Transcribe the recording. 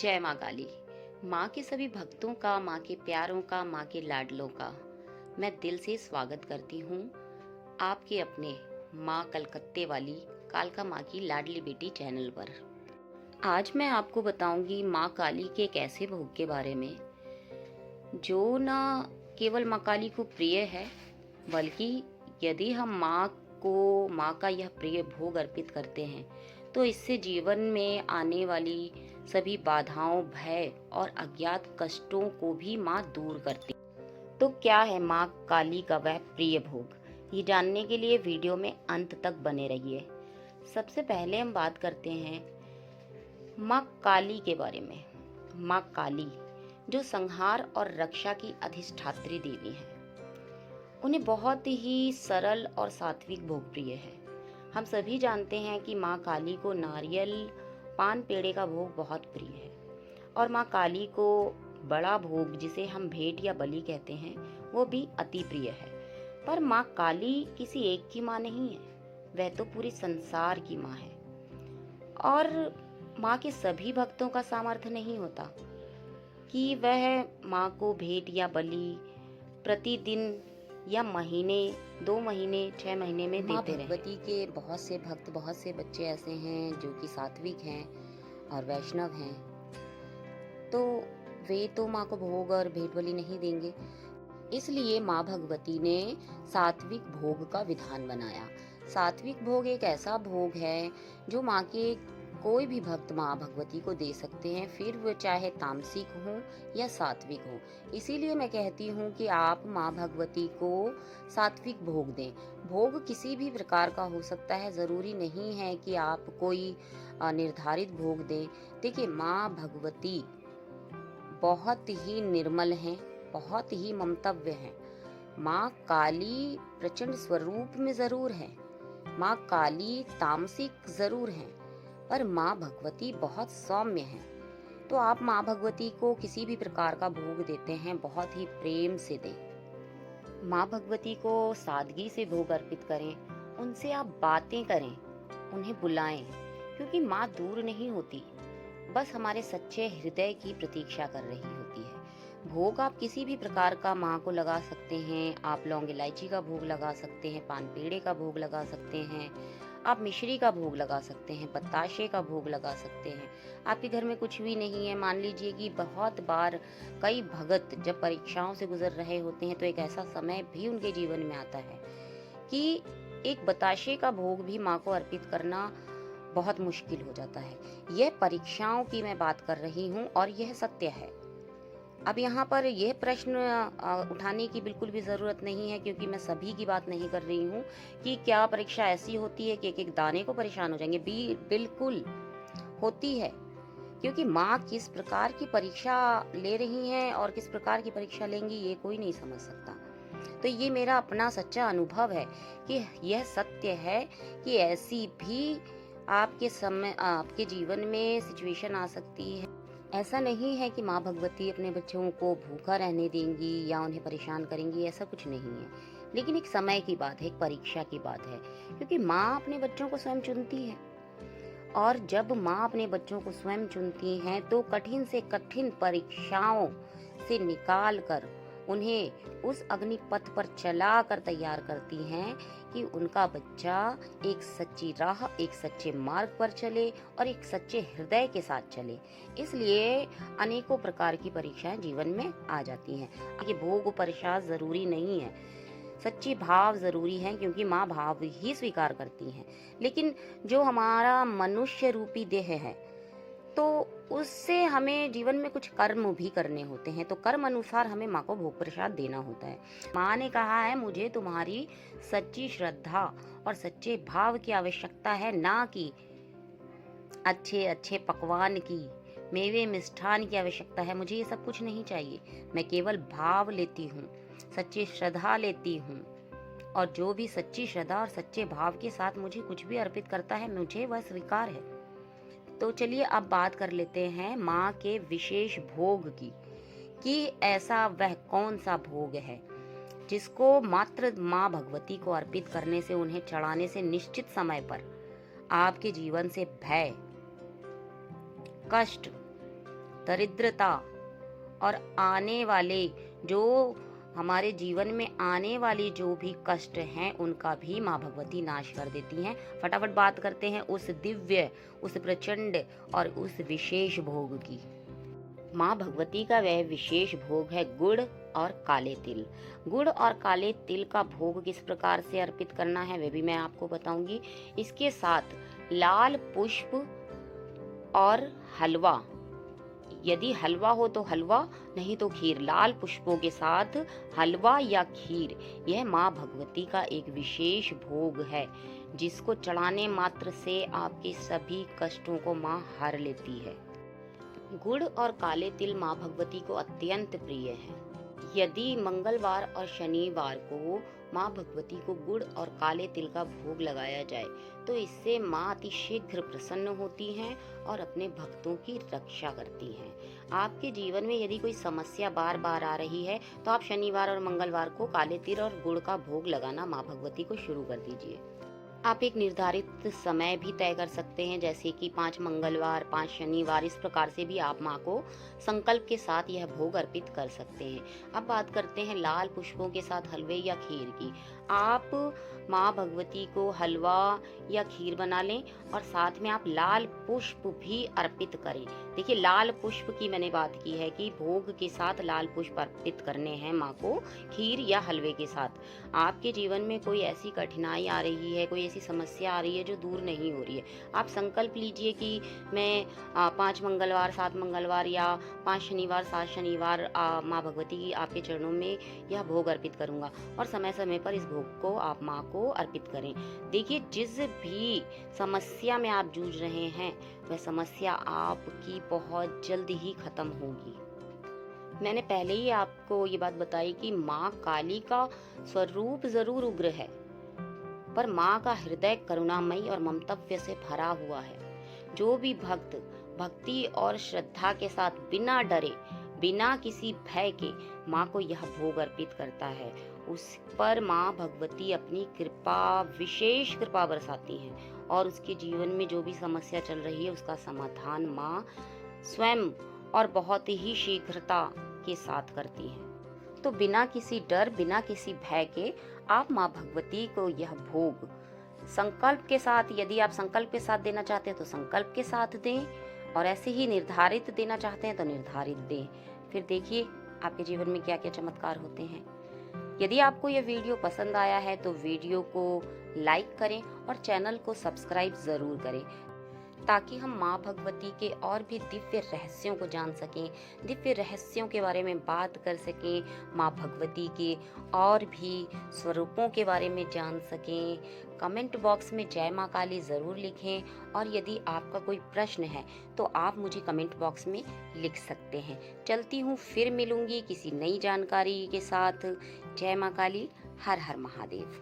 जय माँ काली। माँ के सभी भक्तों का, माँ के प्यारों का, माँ के लाडलों का मैं दिल से स्वागत करती हूँ आपके अपने माँ कलकत्ते वाली कालका माँ की लाडली बेटी चैनल पर। आज मैं आपको बताऊंगी माँ काली के एक ऐसे भोग के बारे में जो न केवल माँ काली को प्रिय है, बल्कि यदि हम माँ का यह प्रिय भोग अर्पित करते हैं तो इससे जीवन में आने वाली सभी बाधाओं, भय और अज्ञात कष्टों को भी माँ दूर करती। तो क्या है माँ काली का वह प्रिय भोग, ये जानने के लिए वीडियो में अंत तक बने रहिए। सबसे पहले हम बात करते हैं माँ काली के बारे में। माँ काली जो संहार और रक्षा की अधिष्ठात्री देवी है, उन्हें बहुत ही सरल और सात्विक भोग प्रिय है। हम सभी जानते हैं कि माँ काली को नारियल, पान पेड़े का भोग बहुत प्रिय है और माँ काली को बड़ा भोग, जिसे हम भेंट या बलि कहते हैं, वो भी अति प्रिय है। पर माँ काली किसी एक की माँ नहीं है, वह तो पूरे संसार की माँ है। और माँ के सभी भक्तों का सामर्थ्य नहीं होता कि वह माँ को भेंट या बलि प्रतिदिन या महीने, 2 महीने, 6 महीने में देते रहे। भगवती के बहुत से भक्त, बहुत से बच्चे ऐसे हैं जो कि सात्विक हैं और वैष्णव हैं, तो वे तो माँ को भोग और भेंट बलि नहीं देंगे। इसलिए माँ भगवती ने सात्विक भोग का विधान बनाया। सात्विक भोग एक ऐसा भोग है जो माँ के कोई भी भक्त माँ भगवती को दे सकते हैं, फिर वो चाहे तामसिक हो या सात्विक हो। इसीलिए मैं कहती हूँ कि आप माँ भगवती को सात्विक भोग दें। भोग किसी भी प्रकार का हो सकता है, ज़रूरी नहीं है कि आप कोई निर्धारित भोग दें। देखिए, माँ भगवती बहुत ही निर्मल हैं, बहुत ही ममतव्य हैं। माँ काली प्रचंड स्वरूप में ज़रूर है, माँ काली तामसिक ज़रूर हैं, पर माँ भगवती बहुत सौम्य हैं। तो आप माँ भगवती को किसी भी प्रकार का भोग देते हैं, बहुत ही प्रेम से दें। माँ भगवती को सादगी से भोग अर्पित करें, उनसे आप बातें करें, उन्हें बुलाएं, क्योंकि माँ दूर नहीं होती, बस हमारे सच्चे हृदय की प्रतीक्षा कर रही होती है। भोग आप किसी भी प्रकार का माँ को लगा सकते हैं। आप लौंग इलायची का भोग लगा सकते हैं, पान पेड़े का भोग लगा सकते हैं, आप मिश्री का भोग लगा सकते हैं, बताशे का भोग लगा सकते हैं। आपके घर में कुछ भी नहीं है, मान लीजिए कि बहुत बार कई भगत जब परीक्षाओं से गुजर रहे होते हैं तो एक ऐसा समय भी उनके जीवन में आता है कि एक बताशे का भोग भी माँ को अर्पित करना बहुत मुश्किल हो जाता है। यह परीक्षाओं की मैं बात कर रही हूँ और यह सत्य है। अब यहाँ पर यह प्रश्न उठाने की बिल्कुल भी ज़रूरत नहीं है, क्योंकि मैं सभी की बात नहीं कर रही हूँ कि क्या परीक्षा ऐसी होती है कि एक एक दाने को परेशान हो जाएंगे। बिल्कुल होती है, क्योंकि माँ किस प्रकार की परीक्षा ले रही हैं और किस प्रकार की परीक्षा लेंगी, ये कोई नहीं समझ सकता। तो ये मेरा अपना सच्चा अनुभव है कि यह सत्य है कि ऐसी भी आपके जीवन में सिचुएशन आ सकती है। ऐसा नहीं है कि माँ भगवती अपने बच्चों को भूखा रहने देंगी या उन्हें परेशान करेंगी, ऐसा कुछ नहीं है। लेकिन एक समय की बात है, एक परीक्षा की बात है, क्योंकि माँ अपने बच्चों को स्वयं चुनती है। और जब माँ अपने बच्चों को स्वयं चुनती हैं तो कठिन से कठिन परीक्षाओं से निकाल कर उन्हें उस अग्नि पथ पर चला कर तैयार करती हैं कि उनका बच्चा एक सच्ची राह, एक सच्चे मार्ग पर चले और एक सच्चे हृदय के साथ चले। इसलिए अनेकों प्रकार की परीक्षाएं जीवन में आ जाती हैं। ये भोग प्रसाद जरूरी नहीं है, सच्ची भाव जरूरी है, क्योंकि माँ भाव ही स्वीकार करती हैं। लेकिन जो हमारा मनुष्य रूपी देह है, तो उससे हमें जीवन में कुछ कर्म भी करने होते हैं, तो कर्म अनुसार हमें माँ को भोग प्रसाद देना होता है। माँ ने कहा है, मुझे तुम्हारी सच्ची श्रद्धा और सच्चे भाव की आवश्यकता है, ना कि अच्छे अच्छे पकवान की, मेवे मिष्ठान की आवश्यकता है। मुझे ये सब कुछ नहीं चाहिए, मैं केवल भाव लेती हूँ, सच्ची श्रद्धा लेती हूँ। और जो भी सच्ची श्रद्धा और सच्चे भाव के साथ मुझे कुछ भी अर्पित करता है, मुझे वह स्वीकार है। तो चलिए अब बात कर लेते हैं माँ के विशेष भोग की, कि ऐसा वह कौन सा भोग है जिसको मात्र माँ भगवती को अर्पित करने से, उन्हें चढ़ाने से निश्चित समय पर आपके जीवन से भय, कष्ट दरिद्रता और आने वाले जो हमारे जीवन में आने वाली जो भी कष्ट हैं उनका भी माँ भगवती नाश कर देती हैं। फटाफट बात करते हैं उस दिव्य, उस प्रचंड और उस विशेष भोग की। माँ भगवती का वह विशेष भोग है गुड़ और काले तिल। गुड़ और काले तिल का भोग किस प्रकार से अर्पित करना है वह भी मैं आपको बताऊंगी। इसके साथ लाल पुष्प और हलवा, यदि हलवा हो तो हलवा, नहीं तो खीर। लाल पुष्पों के साथ हलवा या खीर, यह माँ भगवती का एक विशेष भोग है जिसको चढ़ाने मात्र से आपके सभी कष्टों को माँ हर लेती है। गुड़ और काले तिल माँ भगवती को अत्यंत प्रिय है। यदि मंगलवार और शनिवार को माँ भगवती को गुड़ और काले तिल का भोग लगाया जाए तो इससे माँ अति शीघ्र प्रसन्न होती हैं और अपने भक्तों की रक्षा करती हैं। आपके जीवन में यदि कोई समस्या बार बार आ रही है तो आप शनिवार और मंगलवार को काले तिल और गुड़ का भोग लगाना माँ भगवती को शुरू कर दीजिए। आप एक निर्धारित समय भी तय कर सकते हैं, जैसे कि 5 मंगलवार, 5 शनिवार, इस प्रकार से भी आप माँ को संकल्प के साथ यह भोग अर्पित कर सकते हैं। अब बात करते हैं लाल पुष्पों के साथ हलवे या खीर की। आप माँ भगवती को हलवा या खीर बना लें और साथ में आप लाल पुष्प भी अर्पित करें। देखिए, लाल पुष्प की मैंने बात की है कि भोग के साथ लाल पुष्प अर्पित करने हैं माँ को खीर या हलवे के साथ। आपके जीवन में कोई ऐसी कठिनाई आ रही है, कोई ऐसी समस्या आ रही है जो दूर नहीं हो रही है, आप संकल्प लीजिए कि मैं 5 मंगलवार, 7 मंगलवार या 5 शनिवार, 7 शनिवार माँ भगवती की आपके चरणों में यह भोग अर्पित करूंगा और समय समय पर इस भोग को आप माँ को अर्पित करें। देखिए, जिस भी समस्या में आप जूझ रहे हैं वह समस्या आपकी बहुत जल्द ही खत्म होगी। मैंने पहले ही आपको ये बात बताई कि माँ काली का स्वरूप जरूर उग्र है, पर माँ का हृदय करुणामयी और ममतव्य से भरा हुआ है। जो भी भक्त भक्ति और श्रद्धा के साथ बिना डरे, बिना किसी भय के माँ को यह भोग अर्पित करता है, उस पर माँ भगवती अपनी कृपा, विशेष कृपा बरसाती हैं और उसके जीवन में जो भी समस्या चल रही है उसका समाधान माँ स्वयं और बहुत ही शीघ्रता के साथ करती हैं। तो बिना किसी डर, बिना किसी भय के आप माँ भगवती को यह भोग संकल्प के साथ, यदि आप संकल्प के साथ देना चाहते हैं तो संकल्प के साथ दें और ऐसे ही निर्धारित देना चाहते हैं तो निर्धारित दें। फिर देखिए आपके जीवन में क्या क्या चमत्कार होते हैं। यदि आपको यह वीडियो पसंद आया है तो वीडियो को लाइक करें और चैनल को सब्सक्राइब जरूर करें ताकि हम माँ भगवती के और भी दिव्य रहस्यों को जान सकें, दिव्य रहस्यों के बारे में बात कर सकें, माँ भगवती के और भी स्वरूपों के बारे में जान सकें। कमेंट बॉक्स में जय माँ काली ज़रूर लिखें और यदि आपका कोई प्रश्न है तो आप मुझे कमेंट बॉक्स में लिख सकते हैं। चलती हूँ, फिर मिलूंगी किसी नई जानकारी के साथ। जय माँ काली, हर हर महादेव।